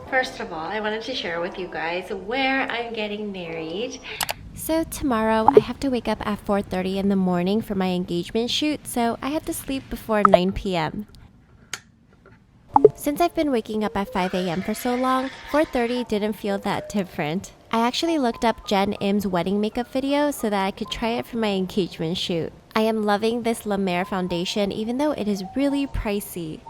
First of all, I wanted to share with you guys where I'm getting married. So tomorrow I have to wake up at 4:30 in the morning for my engagement shoot, so I had to sleep before 9 p.m. Since I've been waking up at 5 a.m. for so long, 4:30 didn't feel that different. I actually looked up Jen Im's wedding makeup video so that I could try it for my engagement shoot. I am loving this La Mer foundation even though it is really pricey.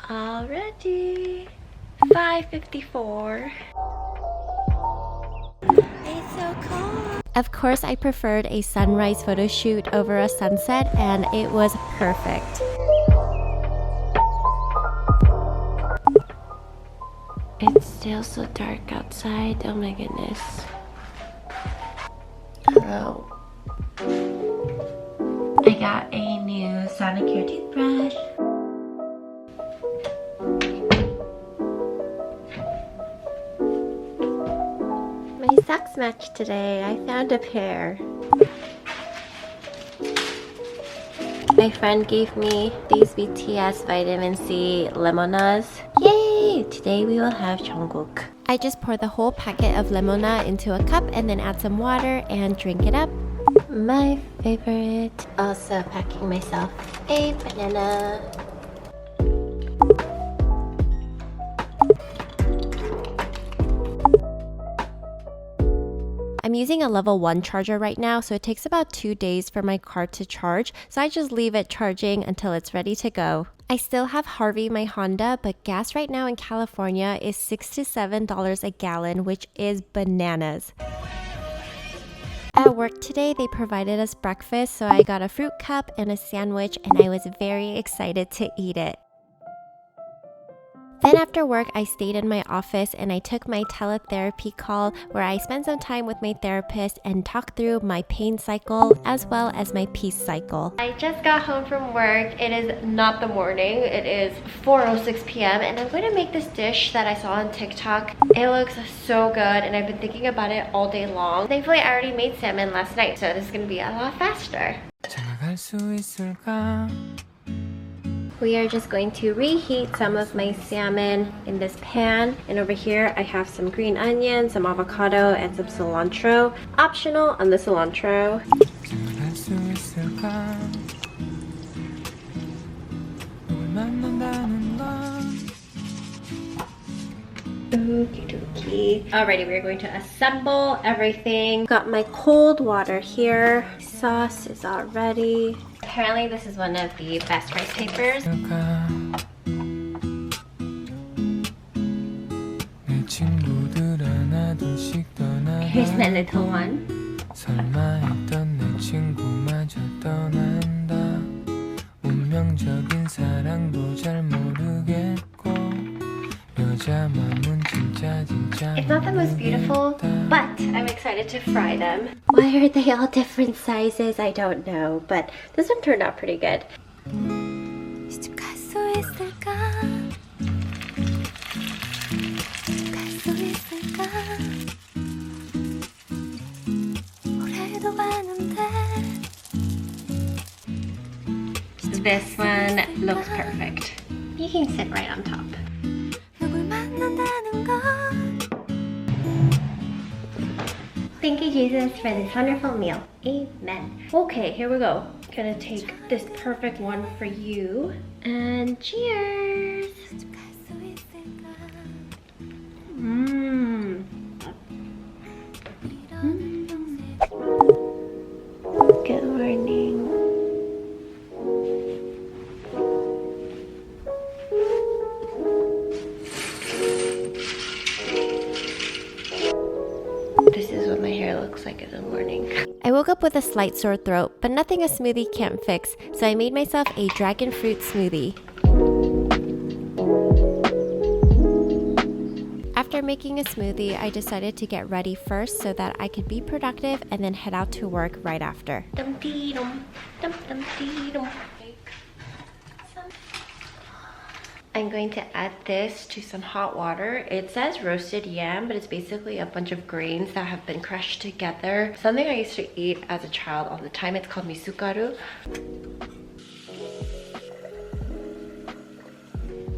Already 5:54. It's so cold. Of course, I preferred a sunrise photo shoot over a sunset, and it was perfect. It's still so dark outside. Oh my goodness. Hello. I got a new Sonicare toothbrush. My socks match today. I found a pair. My friend gave me these BTS vitamin C lemonas. Yay! Today we will have Jungkook. I just pour the whole packet of lemona into a cup and then add some water and drink it up. My favorite. Also packing myself a banana. I'm using a level 1 charger right now, so it takes about 2 days for my car to charge, so I just leave it charging until it's ready to go. I still have Harvey, my Honda, but gas right now in California is $6 to $7 a gallon, which is bananas. At work today, they provided us breakfast, so I got a fruit cup and a sandwich, and I was very excited to eat it. Then after work, I stayed in my office and I took my teletherapy call where I spent some time with my therapist and talked through my pain cycle as well as my peace cycle. I just got home from work. It is not the morning. It is 4:06 p.m. and I'm going to make this dish that I saw on TikTok. It looks so good and I've been thinking about it all day long. Thankfully, I already made salmon last night, so this is going to be a lot faster. We are just going to reheat some of my salmon in this pan. And over here, I have some green onion, some avocado, and some cilantro. Optional on the cilantro. Okie dokie. Alrighty, we're going to assemble everything. Got my cold water here. Sauce is all ready. Apparently this is one of the best rice papers. Here's my little one. It's not the most beautiful, but I'm excited to fry them. Why are they all different sizes? I don't know, but this one turned out pretty good. This one looks perfect. You can sit right on top. Thank you, Jesus, for this wonderful meal. Amen. Okay, here we go. Gonna take this perfect one for you. And cheers! Mmm. Good morning. This is what my hair looks like in the morning. I woke up with a slight sore throat, but nothing a smoothie can't fix, so I made myself a dragon fruit smoothie. After making a smoothie, I decided to get ready first so that I could be productive and then head out to work right after. I'm going to add this to some hot water. It says roasted yam, but it's basically a bunch of grains that have been crushed together. Something I used to eat as a child all the time. It's called misugaru.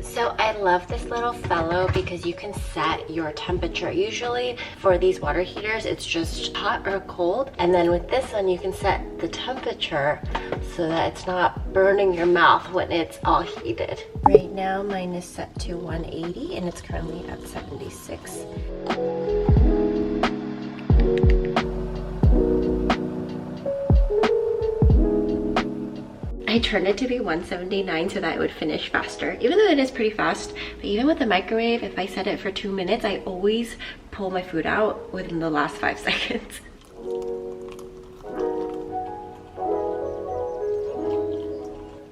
So I love this little fellow because you can set your temperature. Usually for these water heaters, it's just hot or cold. And then with this one, you can set the temperature so that it's not burning your mouth when it's all heated. Right now, mine is set to 180 and it's currently at 76. I turned it to be 179 so that it would finish faster, even though it is pretty fast. But even with the microwave, if I set it for 2 minutes, I always pull my food out within the last 5 seconds.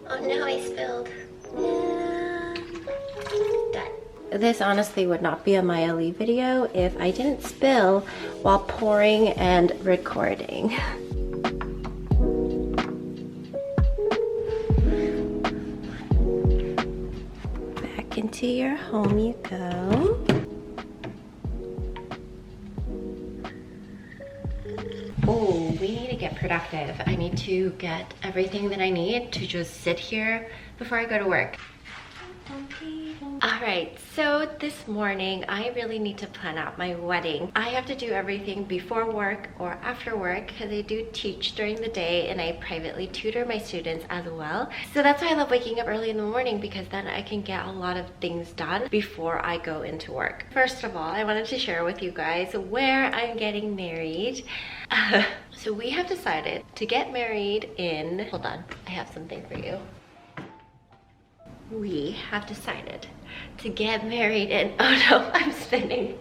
Oh no, I spilled. Done. This honestly would not be a Maya Lee video if I didn't spill while pouring and recording. Into your home you go. Oh, we need to get productive. I need to get everything that I need to just sit here before I go to work. Alright, so this morning I really need to plan out my wedding. I have to do everything before work or after work because I do teach during the day and I privately tutor my students as well. So that's why I love waking up early in the morning, because then I can get a lot of things done before I go into work. First of all, I wanted to share with you guys where I'm getting married. So we have decided to get married in... Hold on, I have something for you. We have decided to get married in, oh no, I'm spinning,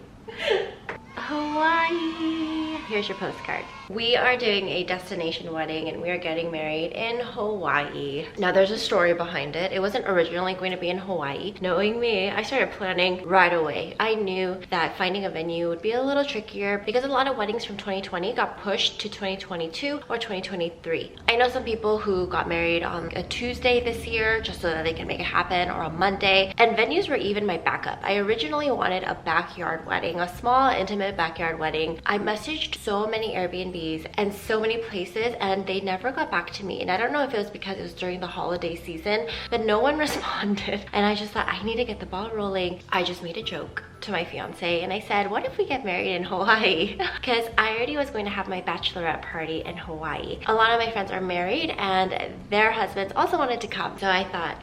Hawaii. Here's your postcard. We are doing a destination wedding and we are getting married in Hawaii. Now there's a story behind it. It wasn't originally going to be in Hawaii. Knowing me, I started planning right away. I knew that finding a venue would be a little trickier because a lot of weddings from 2020 got pushed to 2022 or 2023. I know some people who got married on a Tuesday this year just so that they can make it happen, or a Monday, and venues were even my backup. I originally wanted a backyard wedding, a small intimate backyard wedding. I messaged so many Airbnbs and so many places and they never got back to me, and I don't know if it was because it was during the holiday season, but no one responded, and I just thought I need to get the ball rolling. I just made a joke to my fiance and I said, what if we get married in Hawaii? Because I already was going to have my bachelorette party in Hawaii. A lot of my friends are married and their husbands also wanted to come, so I thought,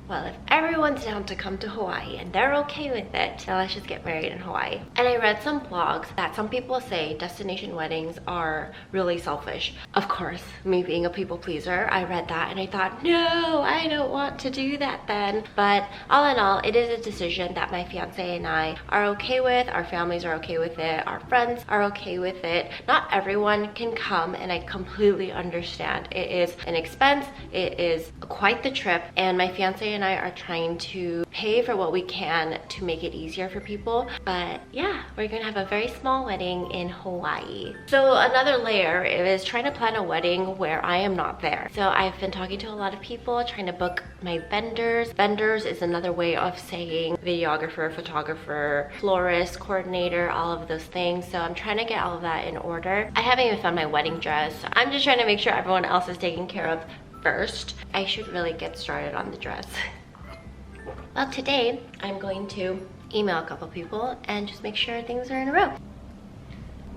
well, if everyone's down to come to Hawaii and they're okay with it, then let's just get married in Hawaii. And I read some blogs that some people say destination weddings are really selfish. Of course, me being a people pleaser, I read that and I thought, no, I don't want to do that then. But all in all, it is a decision that my fiance and I are okay with. Our families are okay with it. Our friends are okay with it. Not everyone can come, and I completely understand. It is an expense. It is quite the trip, and my fiance and I are trying to pay for what we can to make it easier for people. But yeah, we're gonna have a very small wedding in Hawaii. So another layer is trying to plan a wedding where I am not there. So I've been talking to a lot of people, trying to book my vendors. Vendors is another way of saying videographer, photographer, florist, coordinator, all of those things. So I'm trying to get all of that in order. I haven't even found my wedding dress. I'm just trying to make sure everyone else is taken care of first. I should really get started on the dress. Well, today I'm going to email a couple people and just make sure things are in a row.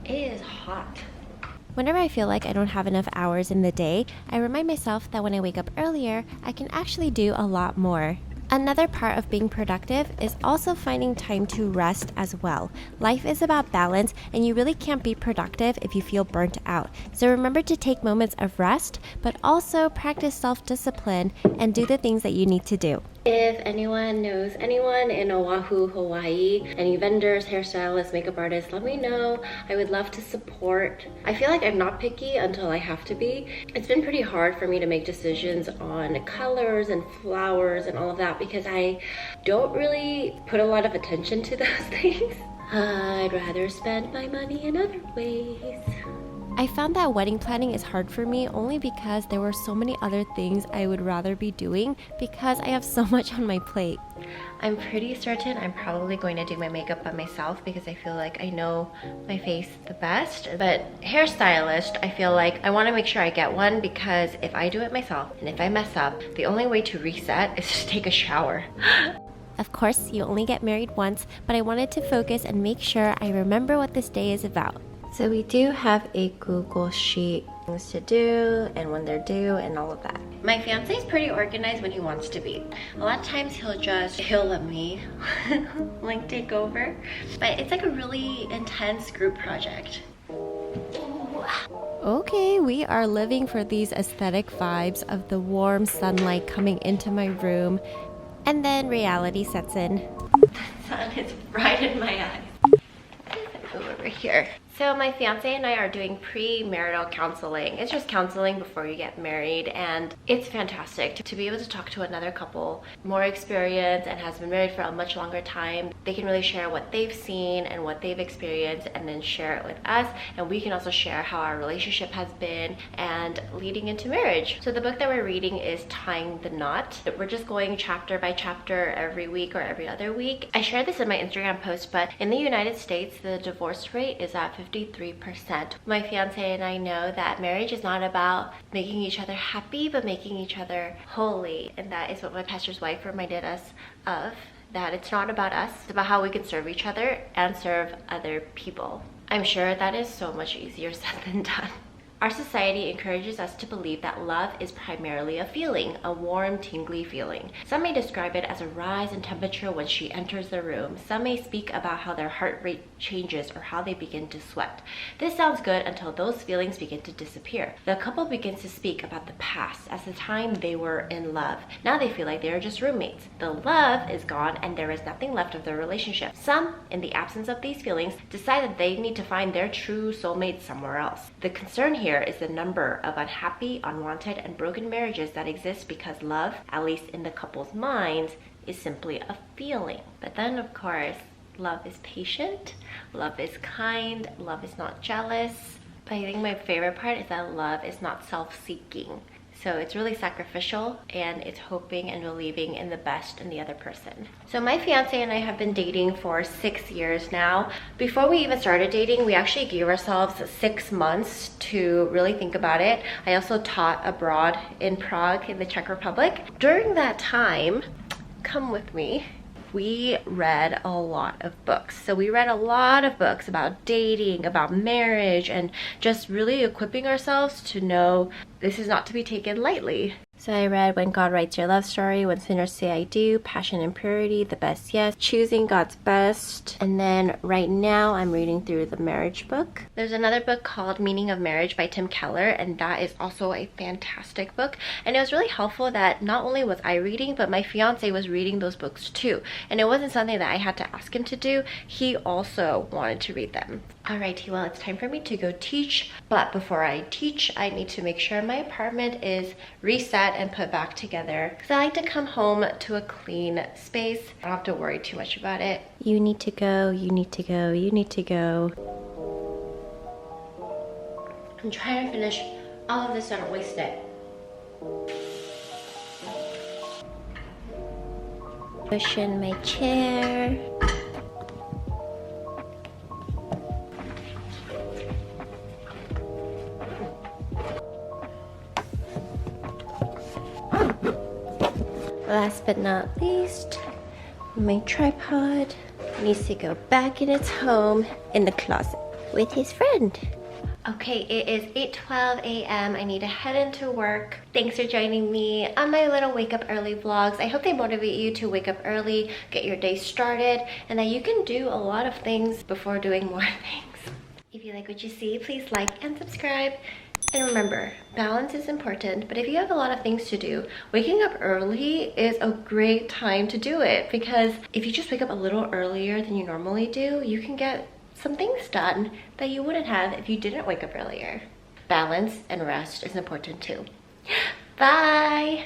It is hot. Whenever I feel like I don't have enough hours in the day, I remind myself that when I wake up earlier, I can actually do a lot more. Another part of being productive is also finding time to rest as well. Life is about balance, and you really can't be productive if you feel burnt out. So remember to take moments of rest, but also practice self-discipline and do the things that you need to do. If anyone knows anyone in Oahu, Hawaii, any vendors, hairstylists, makeup artists, let me know. I would love to support. I feel like I'm not picky until I have to be. It's been pretty hard for me to make decisions on colors and flowers and all of that because I don't really put a lot of attention to those things. I'd rather spend my money in other ways. I found that wedding planning is hard for me only because there were so many other things I would rather be doing because I have so much on my plate. I'm pretty certain I'm probably going to do my makeup by myself because I feel like I know my face the best. But hairstylist, I feel like I want to make sure I get one because if I do it myself and if I mess up, the only way to reset is to take a shower. Of course, you only get married once, but I wanted to focus and make sure I remember what this day is about. So we do have a Google Sheet, things to do and when they're due and all of that. My fiance is pretty organized when he wants to be. A lot of times he'll let me like take over, but it's like a really intense group project. Okay, we are living for these aesthetic vibes of the warm sunlight coming into my room, and then reality sets in. The sun is right in my eyes. Over here. So my fiance and I are doing pre-marital counseling. It's just counseling before you get married, and it's fantastic to be able to talk to another couple, more experienced and has been married for a much longer time. They can really share what they've seen and what they've experienced and then share it with us, and we can also share how our relationship has been and leading into marriage. So the book that we're reading is Tying the Knot. We're just going chapter by chapter every week or every other week. I shared this in my Instagram post, but in the United States, the divorce rate is at 53%. My fiance and I know that marriage is not about making each other happy, but making each other holy. And that is what my pastor's wife reminded us of, that it's not about us, it's about how we can serve each other and serve other people. I'm sure that is so much easier said than done. Our society encourages us to believe that love is primarily a feeling, a warm, tingly feeling. Some may describe it as a rise in temperature when she enters the room. Some may speak about how their heart rate changes or how they begin to sweat. This sounds good until those feelings begin to disappear. The couple begins to speak about the past as the time they were in love. Now they feel like they are just roommates. The love is gone and there is nothing left of their relationship. Some, in the absence of these feelings, decide that they need to find their true soulmate somewhere else. The concern here is the number of unhappy, unwanted, and broken marriages that exist because love, at least in the couple's minds, is simply a feeling. But then, of course, love is patient, love is kind, love is not jealous. But I think my favorite part is that love is not self-seeking. So it's really sacrificial and it's hoping and believing in the best in the other person. So my fiance and I have been dating for 6 years now. Before we even started dating, we actually gave ourselves 6 months to really think about it. I also taught abroad in Prague in the Czech Republic. During that time, come with me, we read a lot of books. So we read a lot of books about dating, about marriage, and just really equipping ourselves to know this is not to be taken lightly. So I read When God Writes Your Love Story, When Sinners Say I Do, Passion and Purity, The Best Yes, Choosing God's Best. And then right now I'm reading through the marriage book. There's another book called Meaning of Marriage by Tim Keller, and that is also a fantastic book. And it was really helpful that not only was I reading, but my fiance was reading those books too. And it wasn't something that I had to ask him to do. He also wanted to read them. Alrighty, well, it's time for me to go teach. But before I teach, I need to make sure my apartment is reset and put back together, because I like to come home to a clean space. I don't have to worry too much about it. You need to go, you need to go, you need to go. I'm trying to finish all of this so I don't waste it. Cushion my chair. Last but not least, my tripod needs to go back in its home in the closet with his friend. Okay, it is 8:12 a.m. I need to head into work. Thanks for joining me on my little wake up early vlogs. I hope they motivate you to wake up early, get your day started, and that you can do a lot of things before doing more things. If you like what you see, please like and subscribe. And remember, balance is important, but if you have a lot of things to do, waking up early is a great time to do it, because if you just wake up a little earlier than you normally do, you can get some things done that you wouldn't have if you didn't wake up earlier. Balance and rest is important too. Bye!